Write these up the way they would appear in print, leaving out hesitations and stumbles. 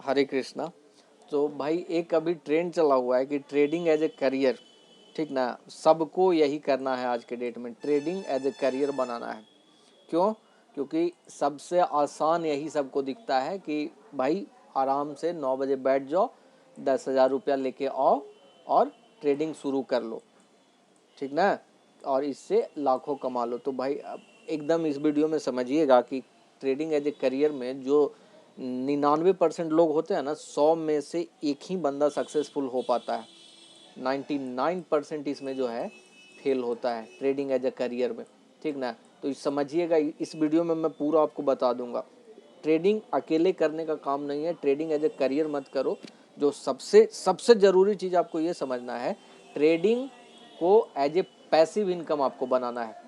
हरे कृष्णा। तो भाई एक अभी ट्रेंड चला हुआ है कि ट्रेडिंग एज ए करियर, ठीक ना, सबको यही करना है आज के डेट में, ट्रेडिंग एज ए करियर बनाना है। क्यों? क्योंकि सबसे आसान यही सबको दिखता है कि भाई आराम से 9 बजे बैठ जाओ, 10,000 रुपया लेके आओ और ट्रेडिंग शुरू कर लो, ठीक ना, और इससे लाखों कमा लो। तो भाई अब एकदम इस वीडियो में समझिएगा कि ट्रेडिंग एज ए करियर में जो 99% लोग होते हैं ना, 100 में से एक ही बंदा सक्सेसफुल हो पाता है। 99% इसमें जो है फेल होता है ट्रेडिंग एज ए करियर में, ठीक ना। तो समझिएगा, इस वीडियो में मैं पूरा आपको बता दूंगा। ट्रेडिंग अकेले करने का काम नहीं है, ट्रेडिंग एज ए करियर मत करो। जो सबसे सबसे ज़रूरी चीज़ आपको ये समझना है, ट्रेडिंग को एज ए पैसिव इनकम आपको बनाना है।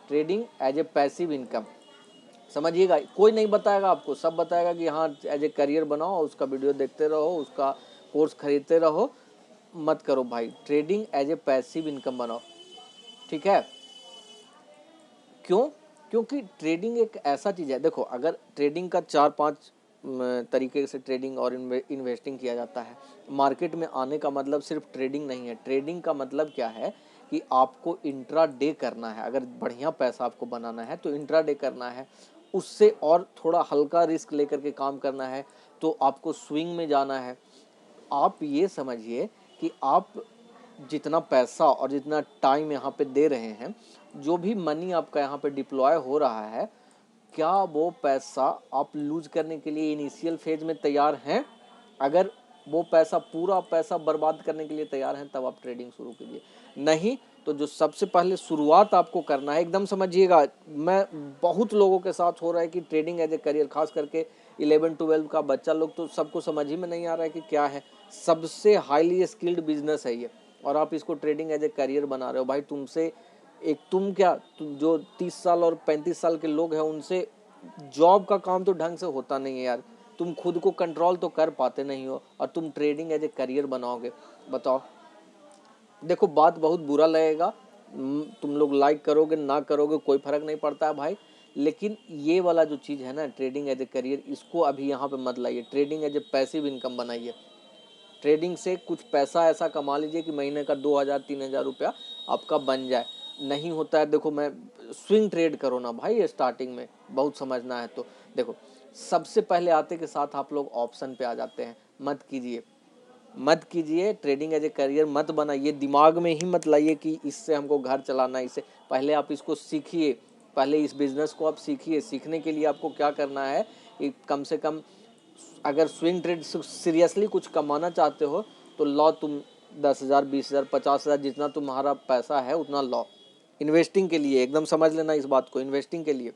Trading as a passive income समझिएगा, कोई नहीं बताएगा आपको, सब बताएगा कि हाँ एज ए करियर बनाओ, उसका वीडियो देखते रहो, उसका कोर्स खरीदते रहो। मत करो भाई, trading as a passive income बनाओ, ठीक है। क्यों? क्योंकि ट्रेडिंग एक ऐसा चीज़ है, देखो अगर ट्रेडिंग का 4-5 तरीके से ट्रेडिंग और इन्वेस्टिंग किया जाता है। मार्केट में आने का मतलब सिर्फ ट्रेडिंग नहीं है। ट्रेडिंग का मतलब क्या है कि आपको इंट्रा डे करना है। अगर बढ़िया पैसा आपको बनाना है तो इंट्रा डे करना है, उससे और थोड़ा हल्का रिस्क लेकर के काम करना है तो आपको स्विंग में जाना है। आप ये समझिए कि आप जितना पैसा और जितना टाइम यहाँ पे दे रहे हैं, जो भी मनी आपका यहाँ पे डिप्लॉय हो रहा है, क्या वो पैसा आप लूज करने के लिए इनिशियल फेज में तैयार हैं? अगर वो पैसा, पूरा पैसा बर्बाद करने के लिए तैयार हैं, तब आप ट्रेडिंग शुरू कीजिए। नहीं तो जो सबसे पहले शुरुआत आपको करना है, एकदम समझिएगा, मैं बहुत लोगों के साथ हो रहा है कि ट्रेडिंग एज ए करियर, खास करके 11-12 का बच्चा लोग, तो सबको समझ ही में नहीं आ रहा है कि क्या है। सबसे हाईली स्किल्ड बिजनेस है ये, और आप इसको ट्रेडिंग एज ए करियर बना रहे हो। भाई तुमसे तुम क्या, जो 30 साल और 35 साल के लोग हैं, उनसे जॉब का काम तो ढंग से होता नहीं है यार। तुम खुद को कंट्रोल तो कर पाते नहीं हो, और तुम ट्रेडिंग एज ए करियर बनाओगे, बताओ। देखो बात बहुत बुरा लगेगा, तुम लोग लाइक करोगे ना करोगे कोई फर्क नहीं पड़ता है भाई, लेकिन ये वाला जो चीज़ है ना, ट्रेडिंग एज ए करियर, इसको अभी यहाँ पे मत लाइए। Trading as a passive income बनाइए। ट्रेडिंग से कुछ पैसा ऐसा कमा लीजिए कि महीने का 2,000-3,000 रुपया आपका बन जाए। नहीं होता है, देखो मैं, स्विंग ट्रेड करो ना भाई स्टार्टिंग में, बहुत समझना है तो। देखो सबसे पहले आते के साथ आप लोग ऑप्शन पे आ जाते हैं, मत कीजिए, मत कीजिए। ट्रेडिंग एज ए करियर मत बनाइए, दिमाग में ही मत लाइए कि इससे हमको घर चलाना है। इससे पहले आप इसको सीखिए, पहले इस बिजनेस को आप सीखिए। सीखने के लिए आपको क्या करना है कि कम से कम, अगर स्विंग ट्रेड सीरियसली कुछ कमाना चाहते हो तो लो तुम 10,000, 20,000, 50,000, जितना तुम्हारा पैसा है उतना लो इन्वेस्टिंग के लिए। एकदम समझ लेना इस बात को, इन्वेस्टिंग के लिए।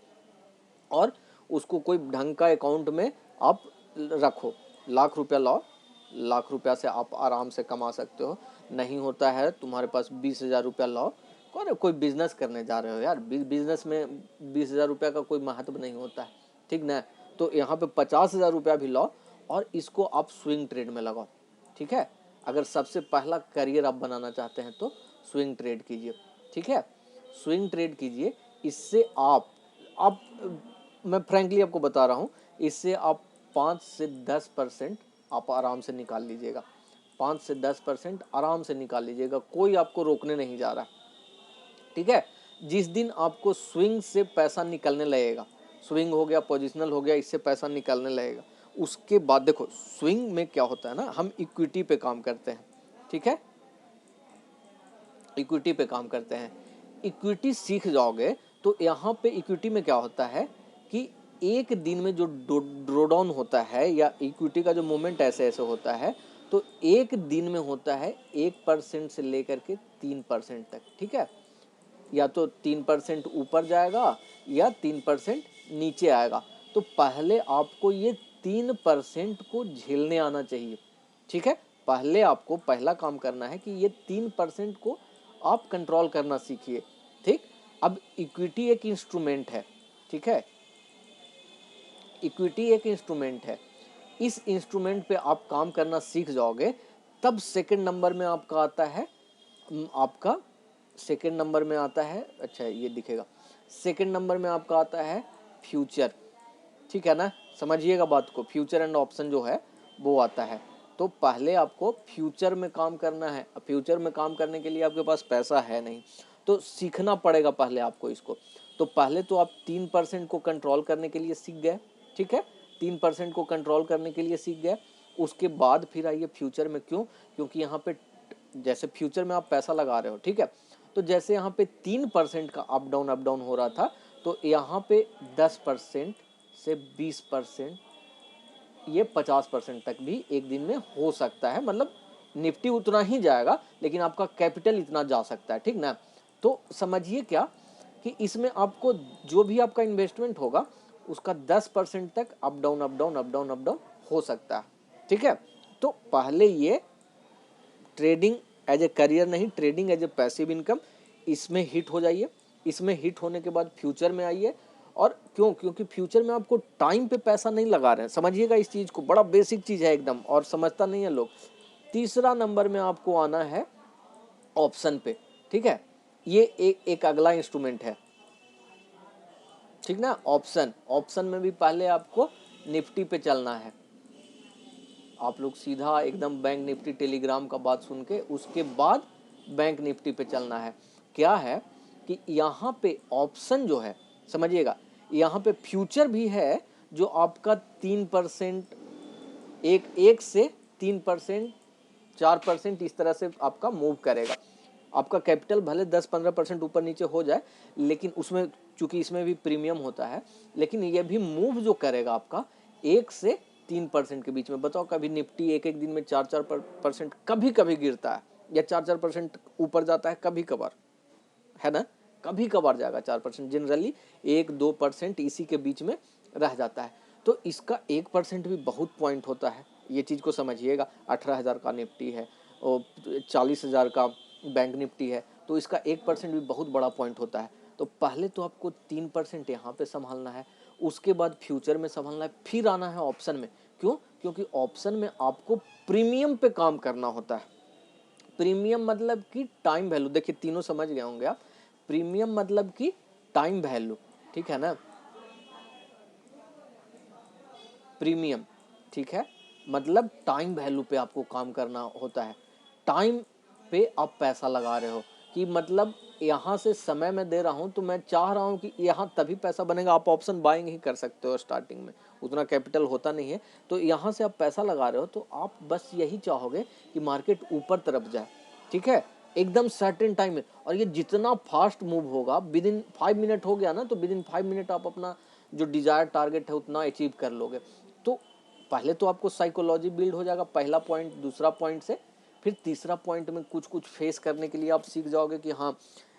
और उसको कोई ढंग का अकाउंट में आप रखो। लाख रुपया लो, लाख रुपया से आप आराम से कमा सकते हो। नहीं होता है तुम्हारे पास 20,000 रुपया लो, कोई बिजनेस करने जा रहे हो यार, बिजनेस में 20,000 रुपया का कोई महत्व नहीं होता है, ठीक ना। तो यहाँ पे 50,000 रुपया भी लो और इसको आप स्विंग ट्रेड में लगाओ, ठीक है। अगर सबसे पहला करियर आप बनाना चाहते हैं तो स्विंग ट्रेड कीजिए, ठीक है। स्विंग ट्रेड कीजिए, इससे आप मैं फ्रैंकली आपको बता रहा हूँ, इससे आप 5 से 10% आप आराम से निकाल लीजिएगा। 5 से 10% आराम से निकाल लीजिएगा, कोई आपको रोकने नहीं जा रहा, ठीक है। जिस दिन आपको स्विंग से पैसा निकलने लगेगा, स्विंग हो गया, पोजिशनल हो गया, इससे पैसा निकलने लगेगा, उसके बाद देखो स्विंग में क्या होता है ना, हम इक्विटी पे काम करते हैं, ठीक है। इक्विटी पे काम करते हैं, इक्विटी सीख जाओगे तो यहाँ पे इक्विटी में क्या होता है कि एक दिन में जो ड्रो डाउन होता है, या इक्विटी का जो मूवमेंट ऐसे ऐसे होता है, तो एक दिन में होता है 1% से लेकर के 3% तक, ठीक है। या तो 3% ऊपर जाएगा या 3% नीचे आएगा। तो पहले आपको ये 3% को झेलने आना चाहिए, ठीक है। पहले आपको पहला काम करना है कि ये 3% को आप कंट्रोल करना सीखिए, ठीक। अब इक्विटी एक इंस्ट्रूमेंट है, ठीक है। इक्विटी एक इंस्ट्रूमेंट है, इस इंस्ट्रूमेंट पे आप काम करना सीख जाओगे, तब सेकंड नंबर में आपका आता है, आपका सेकंड नंबर में आता है, अच्छा ये दिखेगा, सेकंड नंबर में आपका आता है फ्यूचर, ठीक है ना। समझिएगा बात को, फ्यूचर एंड ऑप्शन जो है वो आता है। तो पहले आपको फ्यूचर में काम करना है। अब फ्यूचर में काम करने के लिए आपके पास पैसा है नहीं, तो सीखना पड़ेगा पहले आपको इसको। तो पहले तो आप 3% को कंट्रोल करने के लिए सीख गए, ठीक है, 3% को कंट्रोल करने के लिए सीख गए। उसके बाद फिर आइए फ्यूचर में। क्यों? क्योंकि यहाँ पे जैसे फ्यूचर में आप पैसा लगा रहे हो, ठीक है, तो जैसे यहाँ पे 3% का अप डाउन हो रहा था, तो यहाँ पे 10% से 20%, ये 50% तक भी एक दिन में हो सकता है। मतलब निफ्टी उतना ही जाएगा, लेकिन आपका कैपिटल इतना जा सकता है, ठीक ना। तो समझिए क्या कि इसमें आपको जो भी आपका इन्वेस्टमेंट होगा उसका 10% तक अप डाउन हो सकता है, ठीक है। तो पहले ये ट्रेडिंग एज ए करियर नहीं, trading as a passive income, इसमें हिट हो जाइए। इसमें हिट होने के बाद फ्यूचर में आइए। और क्यों? क्योंकि फ्यूचर में आपको टाइम पे पैसा नहीं लगा रहे हैं। समझिएगा इस चीज को, बड़ा बेसिक चीज है एकदम, और समझता नहीं है लोग। तीसरा नंबर में आपको आना है ऑप्शन पे, ठीक है। ये एक अगला इंस्ट्रूमेंट है, ठीक ना। ऑप्शन में भी पहले आपको निफ्टी पे चलना है। आप लोग सीधा एकदम बैंक निफ्टी टेलीग्राम का बात सुन के उसके बाद बैंक निफ्टी पे चलना है। क्या है कि यहाँ पे ऑप्शन जो है, समझिएगा, यहाँ पे फ्यूचर भी है जो आपका 3%, एक से 3%, 4% इस तरह से आपका मूव करेगा। आपका कैपिटल भले 10-15% ऊपर नीचे हो जाए, लेकिन उसमें चूंकि इसमें भी प्रीमियम होता है, लेकिन ये भी मूव जो करेगा आपका 1 से 3% के बीच में। बताओ, कभी निफ्टी एक दिन में 4-4% कभी कभी गिरता है, या 4-4% ऊपर जाता है कभी कभार, है ना। कभी कभार जाएगा 4%, जनरली 1-2% इसी के बीच में रह जाता है। तो इसका 1% भी बहुत पॉइंट होता है, ये चीज़ को समझिएगा। 18,000 का निफ्टी है और 40,000 का बैंक निफ्टी है, तो इसका 1% भी बहुत बड़ा पॉइंट होता है। तो पहले तो आपको 3% यहाँ पे संभालना है, उसके बाद फ्यूचर में संभालना है, फिर आना है ऑप्शन में। क्यों? क्योंकि ऑप्शन में आपको प्रीमियम पे काम करना होता है। प्रीमियम मतलब कि टाइम वैल्यू, देखिए तीनों समझ गए होंगे आप। प्रीमियम मतलब कि टाइम वैल्यू, ठीक है ना। प्रीमियम, ठीक है, मतलब टाइम वैल्यू पे आपको काम करना होता है। टाइम पे आप पैसा लगा रहे हो, कि मतलब यहाँ से समय में दे रहा हूँ, तो मैं चाह रहा हूँ कि यहाँ तभी पैसा बनेगा। आप ऑप्शन बाइंग ही कर सकते हो स्टार्टिंग में, उतना कैपिटल होता नहीं है, तो यहाँ से आप पैसा लगा रहे हो, तो आप बस यही चाहोगे कि मार्केट ऊपर तरफ जाए, ठीक है, एकदम सर्टेन टाइम में। और ये जितना फास्ट मूव होगा, विद इन 5 मिनट हो गया ना, तो विद इन 5 मिनट आप अपना जो डिजायर टारगेट है उतना अचीव कर लोगे। तो पहले तो आपको साइकोलॉजी बिल्ड हो जाएगा, पहला पॉइंट। दूसरा पॉइंट से फिर तीसरा पॉइंट में कुछ कुछ फेस करने के लिए आप सीख जाओगे कि हाँ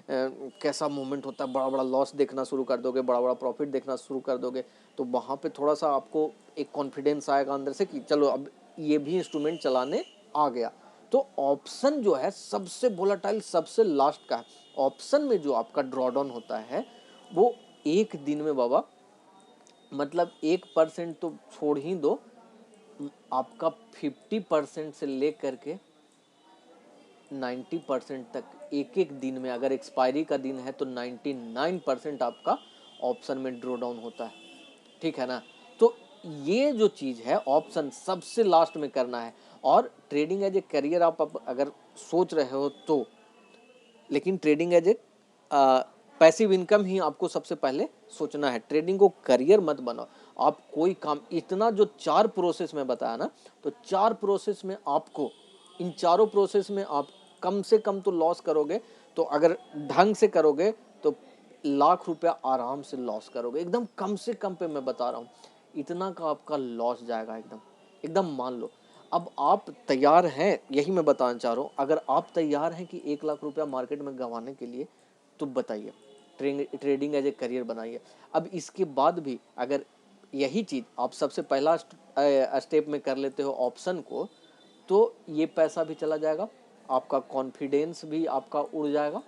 कैसा मूवमेंट होता है। बड़ा बड़ा लॉस देखना शुरू कर दोगे, बड़ा बड़ा प्रॉफिट देखना शुरू कर दोगे। तो वहाँ पे थोड़ा सा आपको एक कॉन्फिडेंस आएगा अंदर से कि चलो अब ये भी इंस्ट्रूमेंट चलाने आ गया। तो ऑप्शन जो है सबसे वोलेटाइल, सबसे लास्ट का है। ऑप्शन में जो आपका ड्रॉडाउन होता है वो एक दिन में बाबा, मतलब 1% तो छोड़ ही दो, आपका 50% से लेकर के 90% तक एक एक दिन में, अगर एक्सपायरी का दिन है तो 99% आपका ऑप्शन में ड्रॉ डाउन होता है, ठीक है ना। तो ये जो चीज़ है ऑप्शन सबसे लास्ट में करना है। और ट्रेडिंग एज ए करियर आप अगर सोच रहे हो तो, लेकिन trading as a passive income ही आपको सबसे पहले सोचना है। ट्रेडिंग को करियर मत बनाओ। आप कोई काम, इतना जो 4 प्रोसेस में बताया ना, तो 4 प्रोसेस में आपको, इन चारों प्रोसेस में आप कम से कम तो लॉस करोगे। तो अगर ढंग से करोगे तो लाख रुपया आराम से लॉस करोगे, एकदम कम से कम पे मैं बता रहा हूँ। इतना का आपका लॉस जाएगा एकदम, एकदम मान लो। अब आप तैयार हैं, यही मैं बताना चाह रहा हूँ। अगर आप तैयार हैं कि 1 लाख रुपया मार्केट में गंवाने के लिए, तो बताइए, ट्रेडिंग एज ए करियर बनाइए। अब इसके बाद भी अगर यही चीज़ आप सबसे पहला स्टेप में कर लेते हो ऑप्शन को, तो ये पैसा भी चला जाएगा, आपका कॉन्फिडेंस भी आपका उड़ जाएगा,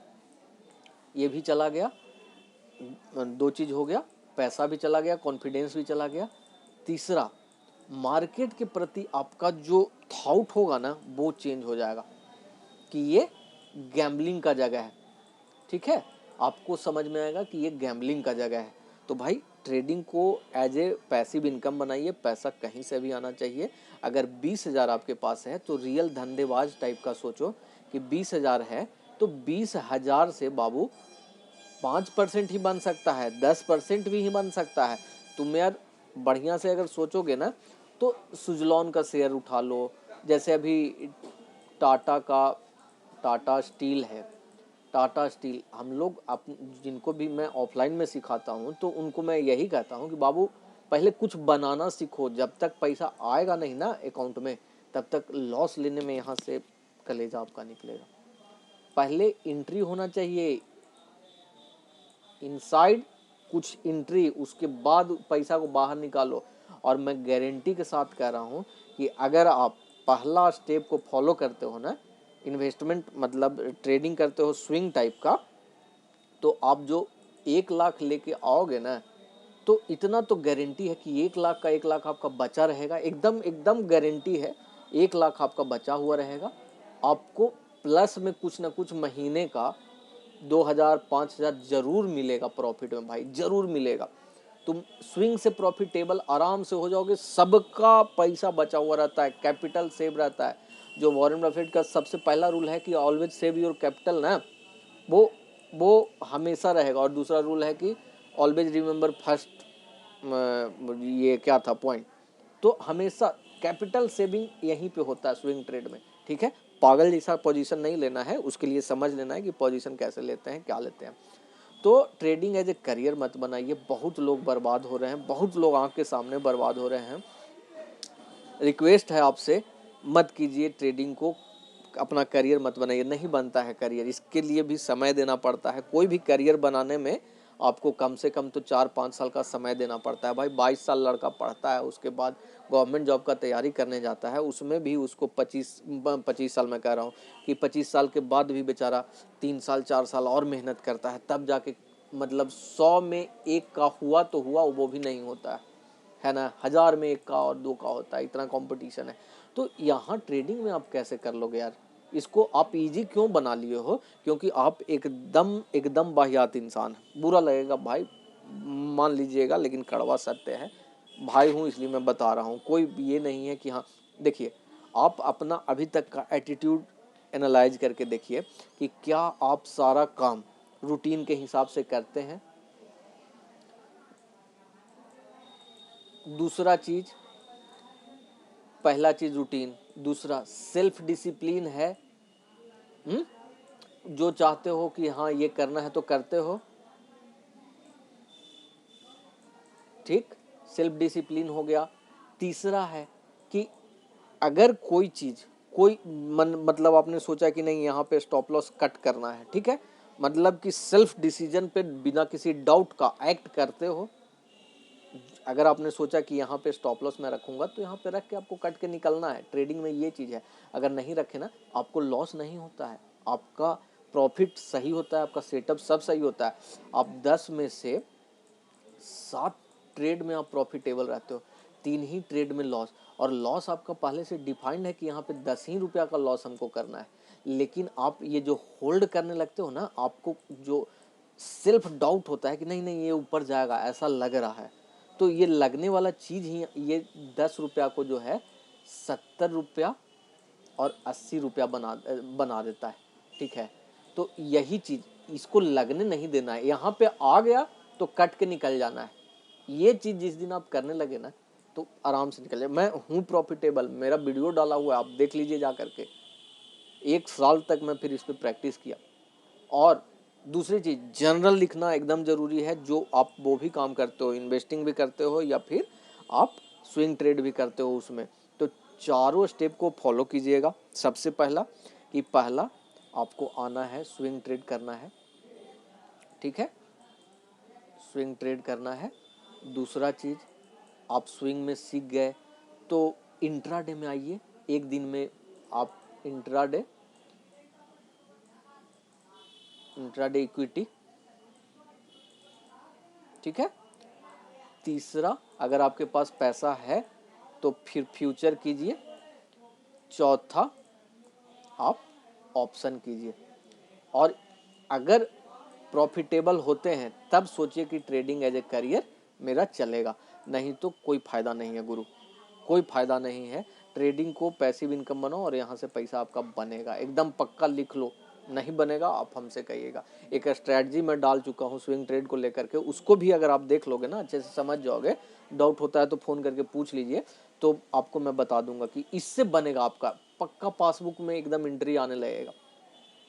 ये भी चला गया। 2 चीज़ हो गया, पैसा भी चला गया, कॉन्फिडेंस भी चला गया। तीसरा, मार्केट के प्रति आपका जो थॉट होगा ना वो चेंज हो जाएगा कि ये गैम्बलिंग का जगह है, ठीक है। आपको समझ में आएगा कि ये गैम्बलिंग का जगह है। तो भाई ट्रेडिंग को एज ए पैसिव इनकम बनाइए, पैसा कहीं से भी आना चाहिए। अगर 20,000 आपके पास है तो रियल धंधेबाज टाइप का सोचो कि 20,000 है तो 20,000 से बाबू 5% ही बन सकता है, 10% भी ही बन सकता है। तुम यार बढ़िया से अगर सोचोगे ना तो सुजलॉन का शेयर उठा लो, जैसे अभी टाटा स्टील है। टाटा स्टील हम लोग जिनको भी मैं ऑफलाइन में सिखाता हूँ तो उनको मैं यही कहता हूँ कि बाबू पहले कुछ बनाना सीखो, जब तक पैसा आएगा नहीं ना अकाउंट में तब तक लॉस लेने में यहाँ से कलेजा आपका निकलेगा। पहले एंट्री होना चाहिए इनसाइड, कुछ एंट्री, उसके बाद पैसा को बाहर निकालो। और मैं गारंटी के साथ कह रहा हूँ कि अगर आप पहला स्टेप को फॉलो करते हो ना, इन्वेस्टमेंट मतलब ट्रेडिंग करते हो स्विंग टाइप का, तो आप जो 1 लाख लेके आओगे ना तो इतना तो गारंटी है कि 1 लाख का 1 लाख आपका बचा रहेगा, एकदम एकदम गारंटी है। 1 लाख आपका बचा हुआ रहेगा, आपको प्लस में कुछ ना कुछ महीने का 2,000 5,000 जरूर मिलेगा प्रॉफिट में भाई, जरूर मिलेगा। तुम स्विंग से प्रॉफिटेबल आराम से हो जाओगे, सबका पैसा बचा हुआ रहता है, कैपिटल सेव रहता है। जो वॉरेन बफेट का सबसे पहला रूल है कि ऑलवेज सेव योर कैपिटल ना, वो हमेशा रहेगा। और दूसरा रूल है कि ऑलवेज रिमेंबर फर्स्ट, ये क्या था पॉइंट, तो हमेशा कैपिटल सेविंग यहीं पे होता है स्विंग ट्रेड में। ठीक है, पागल जैसा पोजीशन नहीं लेना है, उसके लिए समझ लेना है कि पोजीशन कैसे लेते हैं, क्या लेते हैं। तो ट्रेडिंग एज ए करियर मत बनाइए, बहुत लोग बर्बाद हो रहे हैं, बहुत लोग आंख के सामने बर्बाद हो रहे हैं। रिक्वेस्ट है आपसे, मत कीजिए ट्रेडिंग को अपना करियर मत बनाइए, नहीं बनता है करियर, इसके लिए भी समय देना पड़ता है। कोई भी करियर बनाने में आपको कम से कम तो 4-5 साल का समय देना पड़ता है भाई। 22 साल लड़का पढ़ता है, उसके बाद गवर्नमेंट जॉब का तैयारी करने जाता है, उसमें भी उसको 25 साल में कह रहा हूँ कि 25 साल के बाद भी बेचारा 3 साल 4 साल और मेहनत करता है, तब जाके मतलब 100 में 1 का हुआ तो हुआ, वो भी नहीं होता है ना, 1000 में 1 का और 2 का होता है, इतना कंपटीशन है। तो यहाँ ट्रेडिंग में आप कैसे कर लोगे यार, इसको आप इजी क्यों बना लिए हो? क्योंकि आप एकदम एकदम वाहियात इंसान है, बुरा लगेगा भाई मान लीजिएगा, लेकिन कड़वा सत्य है। भाई हूँ इसलिए मैं बता रहा हूँ, कोई ये नहीं है कि हाँ। देखिए, आप अपना अभी तक का एटीट्यूड एनालाइज करके देखिए कि क्या आप सारा काम रूटीन के हिसाब से करते हैं। दूसरा चीज, पहला चीज रूटीन, दूसरा सेल्फ डिसिप्लिन है। जो चाहते हो कि हाँ ये करना है तो करते हो, ठीक, सेल्फ डिसिप्लिन हो गया। तीसरा है कि अगर कोई चीज, कोई मतलब आपने सोचा कि नहीं यहाँ पे स्टॉप लॉस कट करना है, ठीक है, मतलब कि सेल्फ डिसीजन पे बिना किसी डाउट का एक्ट करते हो। अगर आपने सोचा कि यहाँ पे स्टॉप लॉस मैं रखूंगा तो यहाँ पे रख के आपको कट के निकलना है। ट्रेडिंग में ये चीज़ है, अगर नहीं रखे ना आपको लॉस नहीं होता है, आपका प्रॉफिट सही होता है, आपका सेटअप सब सही होता है। आप 10 में से 7 ट्रेड में आप प्रॉफिटेबल रहते हो, 3 ही ट्रेड में लॉस, और लॉस आपका पहले से डिफाइंड है कि यहाँ पे 10 ही रुपया का लॉस हमको करना है। लेकिन आप ये जो होल्ड करने लगते हो ना, आपको जो सेल्फ डाउट होता है कि नहीं नहीं ये ऊपर जाएगा, ऐसा लग रहा है, तो ये लगने वाला चीज़ ही ये 10 रुपया को जो है 70 रुपया और 80 रुपया बना देता है। ठीक है, तो यही चीज़ इसको लगने नहीं देना है, यहाँ पे आ गया तो कट के निकल जाना है। ये चीज़ जिस दिन आप करने लगे ना तो आराम से निकल जाए। मैं हूँ प्रॉफिटेबल, मेरा वीडियो डाला हुआ है, आप देख लीजिए जा करके। 1 साल तक मैं फिर इस पर प्रैक्टिस किया। और दूसरी चीज़, जर्नल लिखना एकदम ज़रूरी है। जो आप वो भी काम करते हो, इन्वेस्टिंग भी करते हो या फिर आप स्विंग ट्रेड भी करते हो उसमें, तो चारों स्टेप को फॉलो कीजिएगा। सबसे पहला कि पहला आपको आना है स्विंग ट्रेड करना है, ठीक है, स्विंग ट्रेड करना है। दूसरा चीज़, आप स्विंग में सीख गए तो इंट्राडे में आइए, एक दिन में आप इंट्राडे इक्विटी, ठीक है। तीसरा, अगर आपके पास पैसा है तो फिर फ्यूचर कीजिए। चौथा, आप ऑप्शन कीजिए। और अगर प्रॉफिटेबल होते हैं तब सोचिए कि ट्रेडिंग एज ए करियर मेरा चलेगा, नहीं तो कोई फायदा नहीं है गुरु, कोई फायदा नहीं है। ट्रेडिंग को पैसिव इनकम बनाओ और यहाँ से पैसा आपका बनेगा, एकदम पक्का लिख लो। नहीं बनेगा आप हमसे कहिएगा। एक स्ट्रैटेजी मैं डाल चुका हूँ स्विंग ट्रेड को लेकर के, उसको भी अगर आप देख लोगे ना अच्छे से समझ जाओगे, डाउट होता है तो फ़ोन करके पूछ लीजिए, तो आपको मैं बता दूंगा कि इससे बनेगा आपका पक्का, पासबुक में एकदम एंट्री आने लगेगा।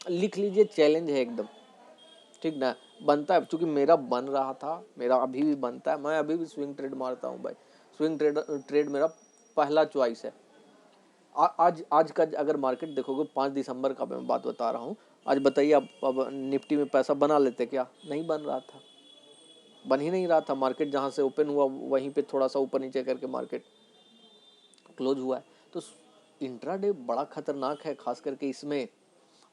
लिख लीजिए, चैलेंज है एकदम, ठीक ना। बनता है, क्योंकि मेरा बन रहा था, मेरा अभी भी बनता है, मैं अभी भी स्विंग ट्रेड मारता हूँ भाई। स्विंग ट्रेड मेरा पहला चॉइस है। आज का अगर मार्केट देखोगे, 5 दिसंबर का मैं बात बता रहा हूँ, आज बताइए आप अब निफ्टी में पैसा बना लेते क्या? नहीं बन रहा था, बन ही नहीं रहा था। मार्केट जहाँ से ओपन हुआ वहीं पे थोड़ा सा ऊपर नीचे करके मार्केट क्लोज हुआ है। तो इंट्राडे बड़ा खतरनाक है, खास करके इसमें।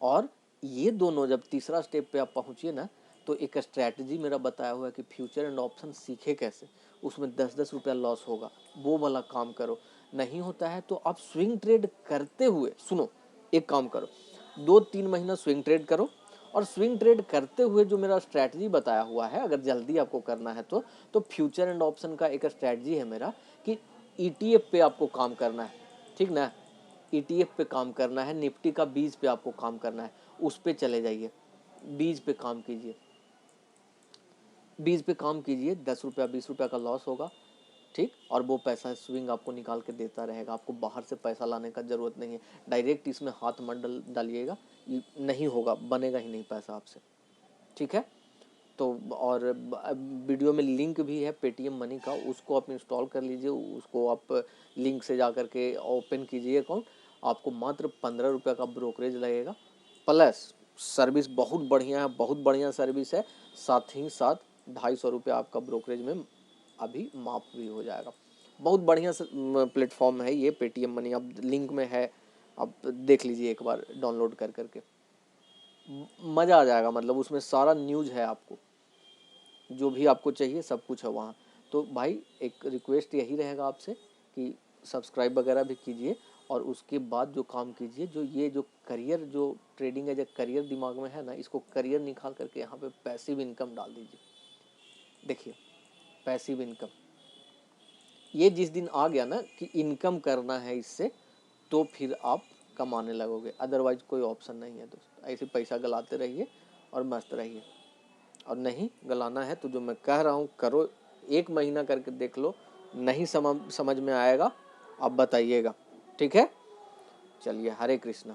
और ये दोनों जब तीसरा स्टेप पे आप पहुंचिए ना, तो एक स्ट्रैटेजी मेरा बताया हुआ है कि फ्यूचर एंड ऑप्शन सीखे कैसे, उसमें 10-10 रुपया लॉस होगा, वो वाला काम करो। नहीं होता है तो आप स्विंग ट्रेड करते हुए, सुनो, एक काम करो, 2-3 महीना स्विंग ट्रेड करो, और स्विंग ट्रेड करते हुए जो मेरा स्ट्रैटेजी बताया हुआ है, अगर जल्दी आपको करना है तो फ्यूचर एंड ऑप्शन का एक स्ट्रैटेजी है मेरा कि ईटीएफ पे आपको काम करना है, ठीक ना। ईटीएफ पे काम करना है, निफ्टी का बीज पे आपको काम करना है, उस पे चले जाइए, बीज पे काम कीजिए, बीज पे काम कीजिए। 10 रुपया 20 रुपया का लॉस होगा, ठीक, और वो पैसा स्विंग आपको निकाल के देता रहेगा। आपको बाहर से पैसा लाने का जरूरत नहीं है, डायरेक्ट इसमें हाथ मत डालिएगा, नहीं होगा, बनेगा ही नहीं पैसा आपसे, ठीक है। तो और वीडियो में लिंक भी है पेटीएम मनी का, उसको आप इंस्टॉल कर लीजिए, उसको आप लिंक से जा कर के ओपन कीजिए अकाउंट। आपको मात्र 15 रुपये का ब्रोकरेज लगेगा, प्लस सर्विस बहुत बढ़िया है, बहुत बढ़िया सर्विस है। साथ ही साथ 250 रुपये आपका ब्रोकरेज में अभी माफ भी हो जाएगा। बहुत बढ़िया प्लेटफॉर्म है ये पेटीएम मनी, अब लिंक में है, आप देख लीजिए एक बार डाउनलोड कर करके, मज़ा आ जाएगा। मतलब उसमें सारा न्यूज़ है, आपको जो भी आपको चाहिए सब कुछ है वहाँ। तो भाई एक रिक्वेस्ट यही रहेगा आपसे कि सब्सक्राइब वगैरह भी कीजिए, और उसके बाद जो काम कीजिए, जो ये जो करियर, जो ट्रेडिंग है, जो करियर दिमाग में है ना, इसको करियर निकाल करके यहाँ पे पैसिव इनकम डाल दीजिए। देखिए, पैसिव इनकम ये जिस दिन आ गया ना कि इनकम करना है इससे, तो फिर आप कमाने लगोगे, अदरवाइज कोई ऑप्शन नहीं है दोस्त। ऐसे पैसा गलाते रहिए और मस्त रहिए, और नहीं गलाना है तो जो मैं कह रहा हूँ करो, 1 महीना करके देख लो, नहीं समझ में आएगा आप बताइएगा, ठीक है। चलिए, हरे कृष्णा।